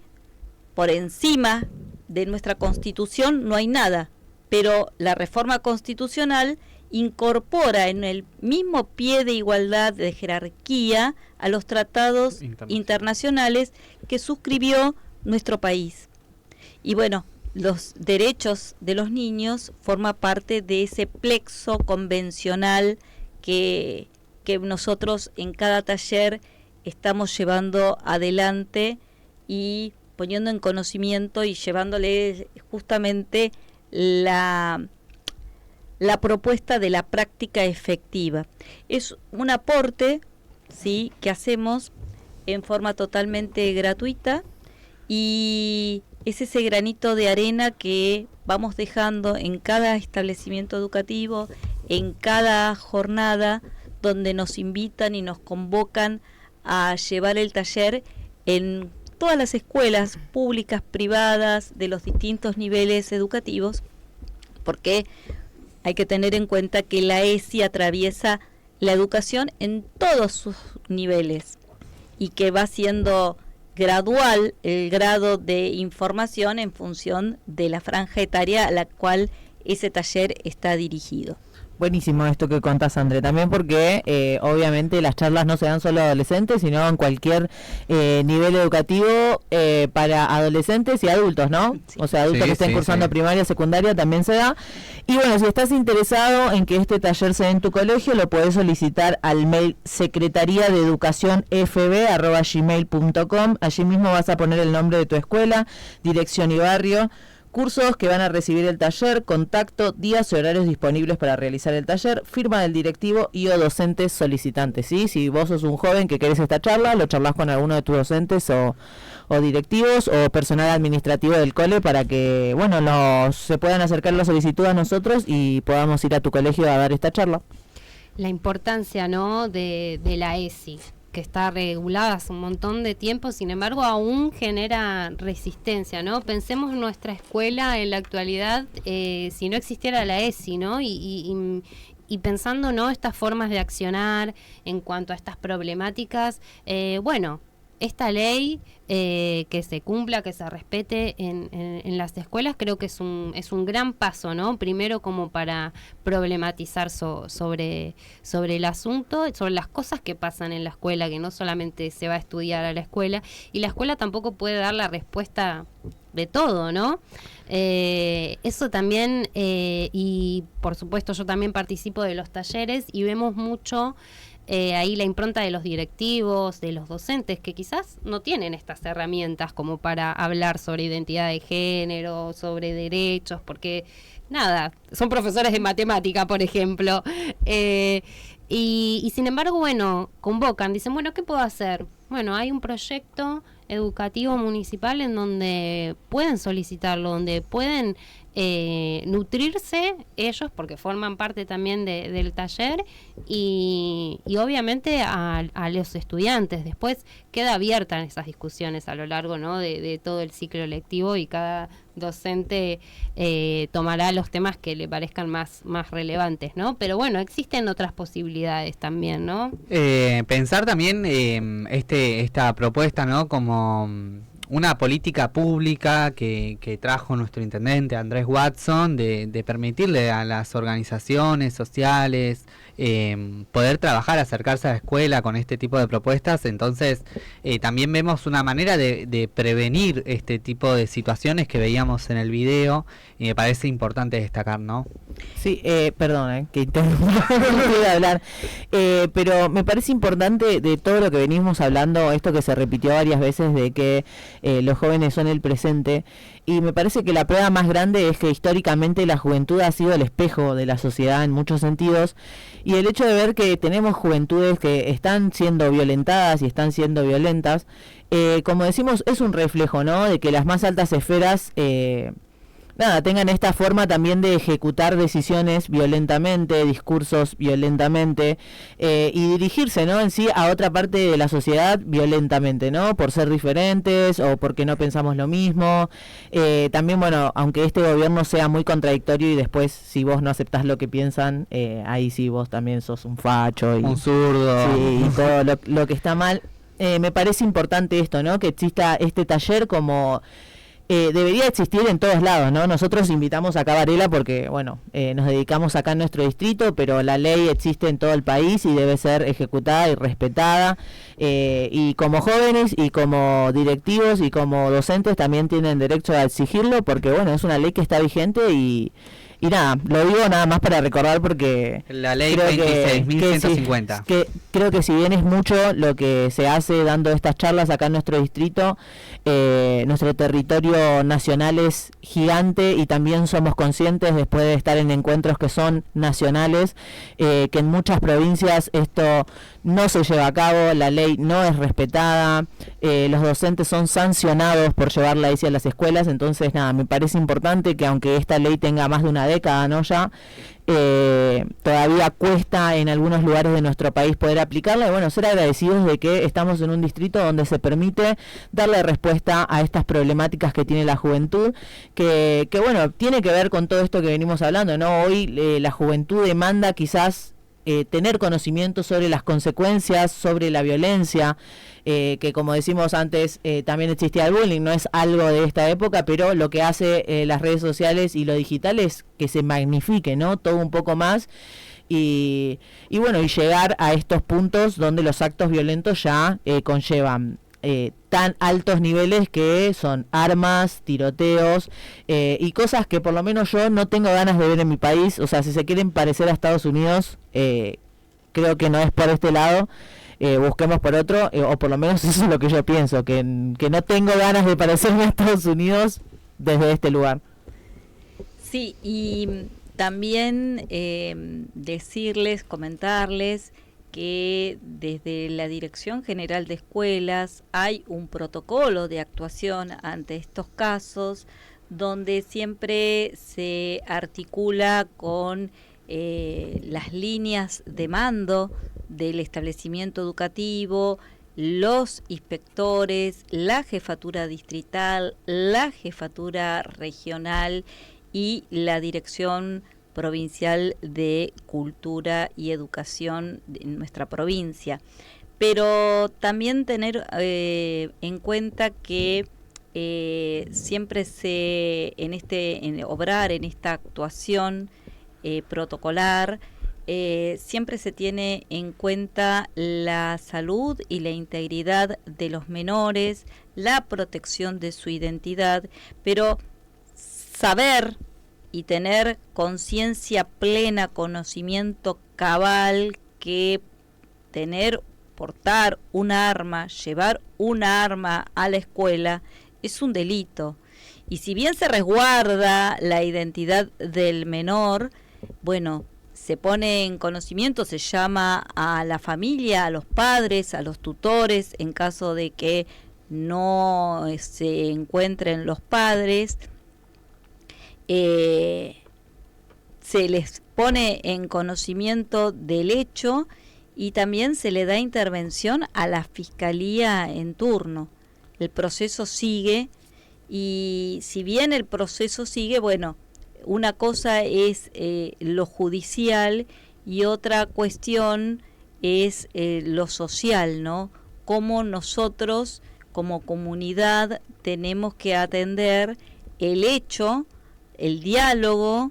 por encima de nuestra Constitución no hay nada, pero la reforma constitucional incorpora en el mismo pie de igualdad de jerarquía a los tratados internacionales que suscribió nuestro país. Y bueno, los derechos de los niños forma parte de ese plexo convencional que nosotros en cada taller estamos llevando adelante y poniendo en conocimiento y llevándole justamente la propuesta de la práctica efectiva. Es un aporte, ¿sí?, que hacemos en forma totalmente gratuita y es ese granito de arena que vamos dejando en cada establecimiento educativo, en cada jornada donde nos invitan y nos convocan a llevar el taller en todas las escuelas públicas, privadas, de los distintos niveles educativos, porque hay que tener en cuenta que la ESI atraviesa la educación en todos sus niveles y que va siendo gradual el grado de información en función de la franja etaria a la cual ese taller está dirigido. Buenísimo esto que contás, André, también porque obviamente las charlas no se dan solo a adolescentes, sino en cualquier nivel educativo para adolescentes y adultos, ¿no? Sí. O sea, adultos que estén cursando primaria, secundaria, también se da. Y bueno, si estás interesado en que este taller se dé en tu colegio, lo podés solicitar al mail secretariadeeducacionfb@gmail.com. Allí mismo vas a poner el nombre de tu escuela, dirección y barrio, cursos que van a recibir el taller, contacto, días y horarios disponibles para realizar el taller, firma del directivo y o docentes solicitantes, ¿sí? Si vos sos un joven que querés esta charla, lo charlas con alguno de tus docentes o directivos o personal administrativo del cole para que, bueno, se puedan acercar la solicitud a nosotros y podamos ir a tu colegio a dar esta charla. La importancia, ¿no?, de la ESI, que está regulada hace un montón de tiempo, sin embargo aún genera resistencia, ¿no? Pensemos en nuestra escuela en la actualidad, si no existiera la ESI, ¿no? Y pensando, ¿no?, estas formas de accionar en cuanto a estas problemáticas, bueno, esta ley que se cumpla, que se respete en las escuelas, creo que es un gran paso, ¿no? Primero como para problematizar sobre el asunto, sobre las cosas que pasan en la escuela, que no solamente se va a estudiar a la escuela, y la escuela tampoco puede dar la respuesta de todo, ¿no? Eso también, y por supuesto yo también participo de los talleres y vemos mucho ahí la impronta de los directivos, de los docentes, que quizás no tienen estas herramientas como para hablar sobre identidad de género, sobre derechos, porque nada, son profesores de matemática, por ejemplo, y sin embargo, bueno, convocan, dicen, bueno, ¿qué puedo hacer? Bueno, hay un proyecto educativo municipal en donde pueden solicitarlo, donde pueden nutrirse ellos, porque forman parte también del taller, y obviamente a los estudiantes. Después queda abierta en esas discusiones a lo largo, ¿no?, de todo el ciclo lectivo, y cada docente tomará los temas que le parezcan más relevantes, ¿no? Pero bueno, existen otras posibilidades también, ¿no? Pensar también esta propuesta, ¿no?, como una política pública que trajo nuestro intendente Andrés Watson de permitirle a las organizaciones sociales poder trabajar, acercarse a la escuela con este tipo de propuestas. Entonces también vemos una manera de prevenir este tipo de situaciones que veíamos en el video, y me parece importante destacar, ¿no? Sí, perdón, que interrumpa, no voy a hablar, pero me parece importante de todo lo que venimos hablando, esto que se repitió varias veces de que los jóvenes son el presente, y me parece que la prueba más grande es que históricamente la juventud ha sido el espejo de la sociedad en muchos sentidos, y el hecho de ver que tenemos juventudes que están siendo violentadas y están siendo violentas, como decimos, es un reflejo, ¿no?, de que las más altas esferas nada, tengan esta forma también de ejecutar decisiones violentamente, discursos violentamente, y dirigirse, ¿no?, en sí a otra parte de la sociedad violentamente, ¿no?, por ser diferentes o porque no pensamos lo mismo. También, bueno, aunque este gobierno sea muy contradictorio y después si vos no aceptás lo que piensan, ahí sí vos también sos un facho y un zurdo, sí, y todo lo que está mal. Me parece importante esto, ¿no?, que exista este taller como debería existir en todos lados, ¿no? Nosotros invitamos acá a Varela porque, bueno, nos dedicamos acá en nuestro distrito, pero la ley existe en todo el país y debe ser ejecutada y respetada, y como jóvenes y como directivos y como docentes también tienen derecho a exigirlo porque, bueno, es una ley que está vigente y nada, lo digo nada más para recordar porque la ley 26.150 que creo que si bien es mucho lo que se hace dando estas charlas acá en nuestro distrito, nuestro territorio nacional es gigante y también somos conscientes después de estar en encuentros que son nacionales, que en muchas provincias esto no se lleva a cabo, la ley no es respetada, los docentes son sancionados por llevarla hacia las escuelas. Entonces nada, me parece importante que aunque esta ley tenga más de una década, ¿no?, ya todavía cuesta en algunos lugares de nuestro país poder aplicarla, y bueno, ser agradecidos de que estamos en un distrito donde se permite darle respuesta a estas problemáticas que tiene la juventud, que bueno, tiene que ver con todo esto que venimos hablando, ¿no? Hoy la juventud demanda quizás tener conocimiento sobre las consecuencias, sobre la violencia, que como decimos antes, también existía el bullying, no es algo de esta época, pero lo que hace las redes sociales y lo digital es que se magnifique, ¿no?, todo un poco más, y bueno, y llegar a estos puntos donde los actos violentos ya conllevan tan altos niveles que son armas, tiroteos, y cosas que por lo menos yo no tengo ganas de ver en mi país. O sea, si se quieren parecer a Estados Unidos, creo que no es por este lado, busquemos por otro, o por lo menos eso es lo que yo pienso, que no tengo ganas de parecerme a Estados Unidos desde este lugar. Sí, y también decirles, comentarles que desde la Dirección General de Escuelas hay un protocolo de actuación ante estos casos, donde siempre se articula con las líneas de mando del establecimiento educativo, los inspectores, la jefatura distrital, la jefatura regional y la Dirección Provincial de Cultura y Educación en nuestra provincia. Pero también tener en cuenta que siempre obrar en esta actuación protocolar, siempre se tiene en cuenta la salud y la integridad de los menores, la protección de su identidad, pero saber y tener conciencia plena, conocimiento cabal, que portar un arma, llevar un arma a la escuela es un delito. Y si bien se resguarda la identidad del menor, bueno, se pone en conocimiento, se llama a la familia, a los padres, a los tutores, en caso de que no se encuentren los padres, se les pone en conocimiento del hecho y también se le da intervención a la fiscalía en turno. El proceso sigue, y si bien el proceso sigue, bueno, una cosa es lo judicial y otra cuestión es lo social, ¿no? Cómo nosotros como comunidad tenemos que atender el hecho, el diálogo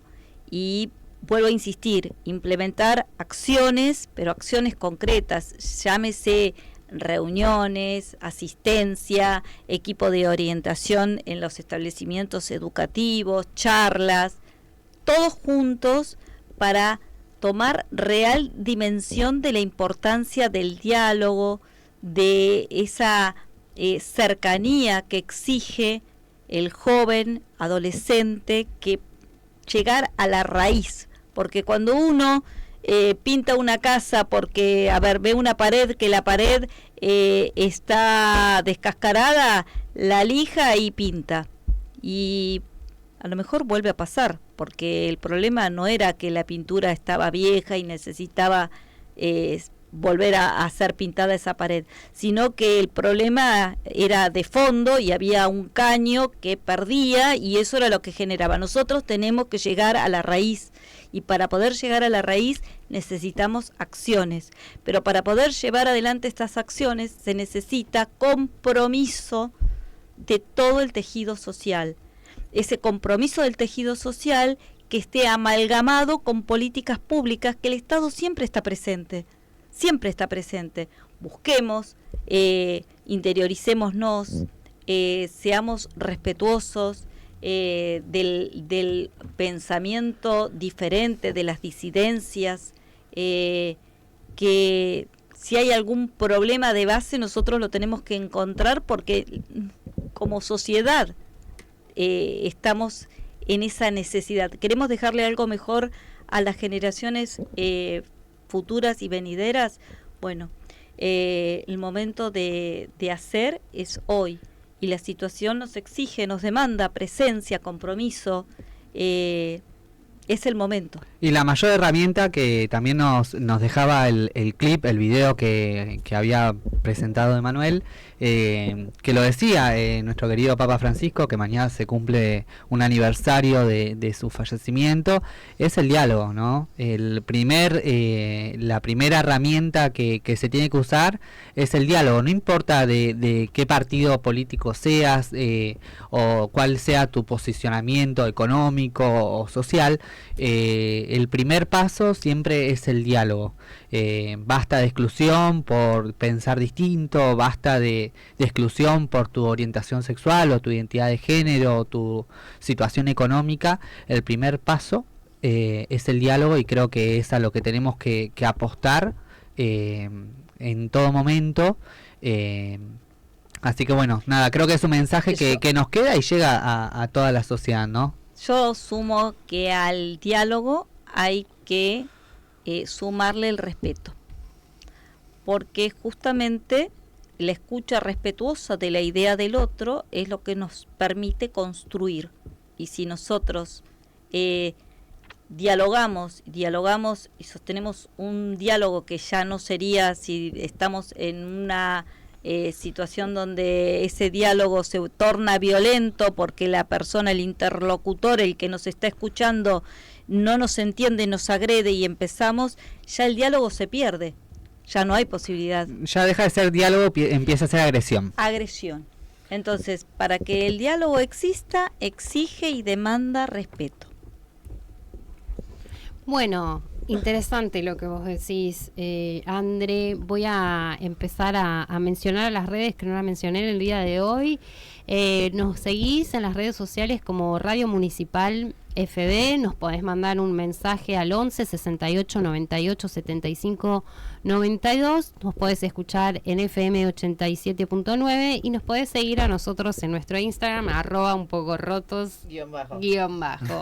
y, vuelvo a insistir, implementar acciones, pero acciones concretas, llámese reuniones, asistencia, equipo de orientación en los establecimientos educativos, charlas, todos juntos para tomar real dimensión de la importancia del diálogo, de esa cercanía que exige el joven adolescente, que llegar a la raíz, porque cuando uno pinta una casa porque, ve una pared, que la pared está descascarada, la lija y pinta. Y a lo mejor vuelve a pasar, porque el problema no era que la pintura estaba vieja y necesitaba volver a hacer pintada esa pared, sino que el problema era de fondo y había un caño que perdía y eso era lo que generaba. Nosotros tenemos que llegar a la raíz y para poder llegar a la raíz necesitamos acciones, pero para poder llevar adelante estas acciones se necesita compromiso de todo el tejido social. Ese compromiso del tejido social que esté amalgamado con políticas públicas que el Estado siempre está presente. Busquemos, interioricémonos, seamos respetuosos del pensamiento diferente, de las disidencias, que si hay algún problema de base nosotros lo tenemos que encontrar porque como sociedad estamos en esa necesidad. Queremos dejarle algo mejor a las generaciones futuras y venideras. Bueno, el momento de hacer es hoy y la situación nos exige, nos demanda presencia, compromiso, es el momento. Y la mayor herramienta que también nos dejaba el clip, el video que había presentado Emanuel, que lo decía nuestro querido Papa Francisco, que mañana se cumple un aniversario de su fallecimiento, es el diálogo, ¿no? La primera herramienta que se tiene que usar es el diálogo, no importa de qué partido político seas o cuál sea tu posicionamiento económico o social, el primer paso siempre es el diálogo. Basta de exclusión por pensar distinto, basta de exclusión por tu orientación sexual o tu identidad de género o tu situación económica. El primer paso es el diálogo y creo que es a lo que tenemos que apostar en todo momento. Así que bueno, nada, creo que es un mensaje que nos queda y llega a toda la sociedad, ¿no? Yo sumo que al diálogo hay que sumarle el respeto, porque justamente la escucha respetuosa de la idea del otro es lo que nos permite construir. Y si nosotros dialogamos y sostenemos un diálogo que ya no sería si estamos en una situación donde ese diálogo se torna violento porque la persona, el interlocutor, el que nos está escuchando no nos entiende, nos agrede y empezamos, ya el diálogo se pierde, ya no hay posibilidad. Ya deja de ser diálogo, empieza a ser agresión. Entonces, para que el diálogo exista, exige y demanda respeto. Bueno, interesante lo que vos decís, André. Voy a empezar a mencionar a las redes que no las mencioné en el día de hoy. Nos seguís en las redes sociales como Radio Municipal FB, nos podés mandar un mensaje al 11 68 98 75 92, nos podés escuchar en FM 87.9 y nos podés seguir a nosotros en nuestro Instagram, @unpocorrotos_.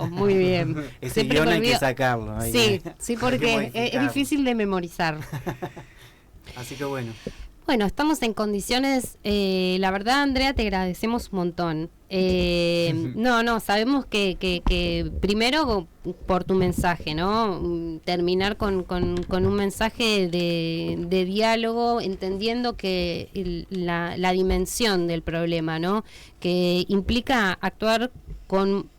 Muy bien. Ese guión hay que sacarlo. Sí, porque es difícil de memorizar. Así que bueno. Bueno, estamos en condiciones, la verdad, Andrea, te agradecemos un montón. Sabemos que primero por tu mensaje, ¿no? Terminar con un mensaje de diálogo, entendiendo que la dimensión del problema, ¿no? Que implica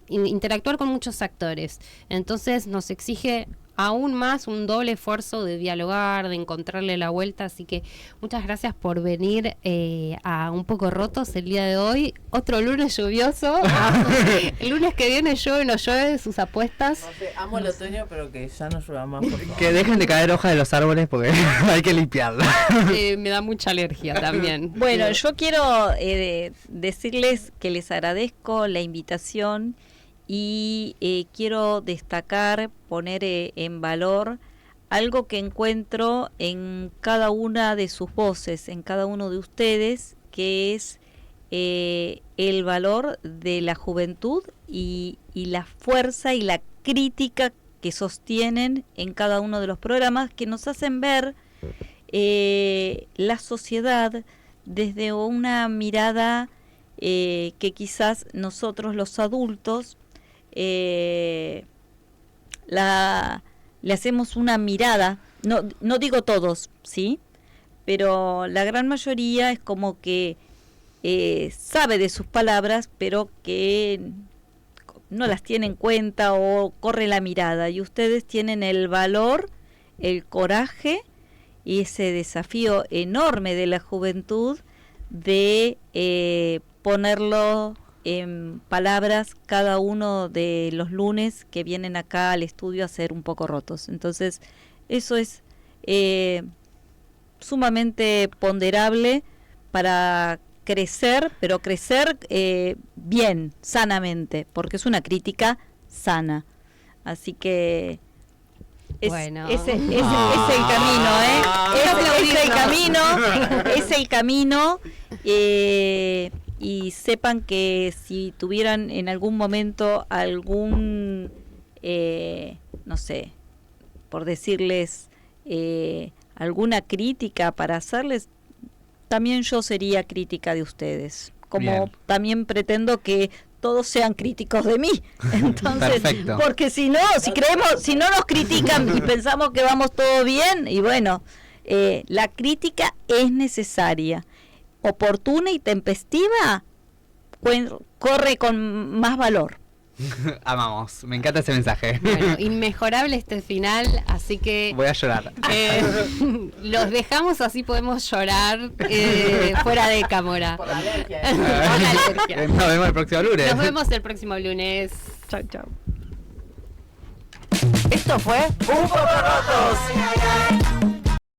interactuar con muchos actores. Entonces nos exige aún más un doble esfuerzo de dialogar, de encontrarle la vuelta, así que muchas gracias por venir a Un Poco Rotos el día de hoy. Otro lunes lluvioso. El lunes que viene llueve o no llueve, sus apuestas. No sé, amo el otoño, pero que ya no llueva más, por favor. Que dejen de caer hojas de los árboles porque hay que limpiarla. Me da mucha alergia también. Bueno, yo quiero decirles que les agradezco la invitación y quiero destacar, poner en valor algo que encuentro en cada una de sus voces, en cada uno de ustedes, que es el valor de la juventud y la fuerza y la crítica que sostienen en cada uno de los programas, que nos hacen ver la sociedad desde una mirada que quizás nosotros los adultos le hacemos una mirada, no digo todos, ¿sí? Pero la gran mayoría es como que sabe de sus palabras, pero que no las tiene en cuenta o corre la mirada. Y ustedes tienen el valor, el coraje y ese desafío enorme de la juventud de ponerlo en palabras cada uno de los lunes que vienen acá al estudio a ser un poco rotos. Entonces, eso es sumamente ponderable para crecer, pero crecer bien, sanamente, porque es una crítica sana. Así que bueno. es el camino, es el camino, y sepan que si tuvieran en algún momento algún, no sé, por decirles, alguna crítica para hacerles, también yo sería crítica de ustedes, como bien. También pretendo que todos sean críticos de mí. Entonces, perfecto. Porque si no nos critican y pensamos que vamos todo bien, y bueno, la crítica es necesaria, oportuna y tempestiva, corre con más valor. Amamos, me encanta ese mensaje. Bueno, inmejorable este final, así que voy a llorar. Los dejamos, así podemos llorar fuera de cámara. Por la alergia. Nos vemos el próximo lunes. Nos vemos el próximo lunes. Chau, chau. Esto fue Un Poco Rotos.